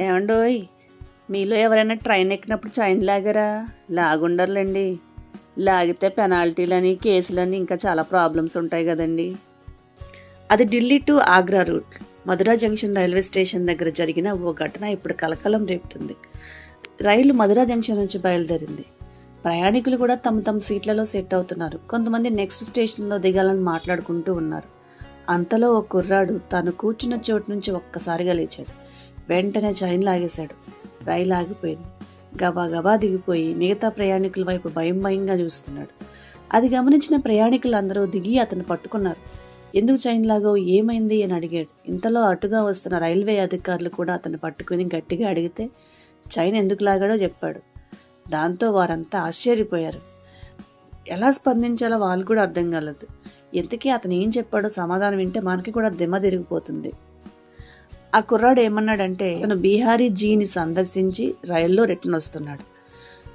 ఏమండోయ్, మీలో ఎవరైనా ట్రైన్ ఎక్కినప్పుడు చైన్ లాగారా? లాగుండర్లేండి. లాగితే పెనాల్టీలని, కేసులని, ఇంకా చాలా ప్రాబ్లమ్స్ ఉంటాయి కదండి. అది Delhi to Agra route. Mathura junction railway station దగ్గర జరిగిన ఓ ఘటన ఇప్పుడు కలకలం రేపుతుంది. రైలు మధురా జంక్షన్ నుంచి బయలుదేరింది. ప్రయాణికులు కూడా తమ తమ సీట్లలో సెట్ అవుతున్నారు. కొంతమంది నెక్స్ట్ స్టేషన్లో దిగాలని మాట్లాడుకుంటూ ఉన్నారు. అంతలో ఓ కుర్రాడు తాను కూర్చున్న చోటు నుంచి ఒక్కసారిగా లేచాడు. వెంటనే చైన్ లాగేశాడు. రైలు ఆగిపోయింది. గబా గబా దిగిపోయి మిగతా ప్రయాణికుల వైపు భయం భయంగా చూస్తున్నాడు. అది గమనించిన ప్రయాణికులు అందరూ దిగి అతను పట్టుకున్నారు. ఎందుకు చైన్ లాగో, ఏమైంది అని అడిగాడు. ఇంతలో అటుగా వస్తున్న రైల్వే అధికారులు కూడా అతను పట్టుకుని గట్టిగా అడిగితే చైన్ ఎందుకు లాగాడో చెప్పాడు. దాంతో వారంతా ఆశ్చర్యపోయారు. ఎలా స్పందించాలో వాళ్ళు కూడా అర్థం కాలేదు. ఎంతకీ అతను ఏం చెప్పాడో సమాధానం వింటే మనకి కూడా దిమ్మ తిరిగిపోతుంది. ఆ కుర్రాడు ఏమన్నాడంటే, అతను బీహారీ జీని సందర్శించి రైల్లో రిటర్న్ వస్తున్నాడు.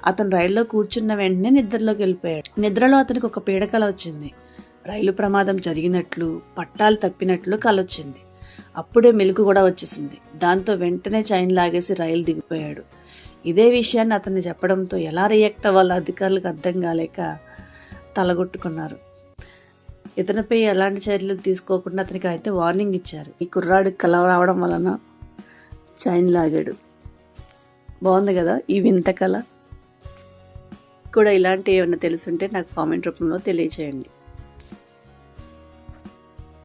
అతను రైల్లో కూర్చున్న వెంటనే నిద్రలోకి వెళ్ళిపోయాడు. నిద్రలో అతనికి ఒక పీడకల వచ్చింది. రైలు ప్రమాదం జరిగినట్లు, పట్టాలు తప్పినట్లు కలొచ్చింది. అప్పుడే మెలకు కూడా వచ్చేసింది. దాంతో వెంటనే చైన్ లాగేసి రైలు దిగిపోయాడు. ఇదే విషయాన్ని అతన్ని చెప్పడంతో ఎలా రియాక్ట్ అవ్వాలో అధికారులకు అర్థం కాలేక తలగొట్టుకున్నారు. ఇతనిపై ఎలాంటి చర్యలు తీసుకోకుండా అతనికి అయితే వార్నింగ్ ఇచ్చారు. ఈ కుర్రాడికి కల రావడం వలన చైన్ లాగాడు. బాగుంది కదా ఈ వింత కళ కూడా. ఇలాంటి ఏమైనా తెలుసుంటే నాకు కామెంట్ రూపంలో తెలియచేయండి.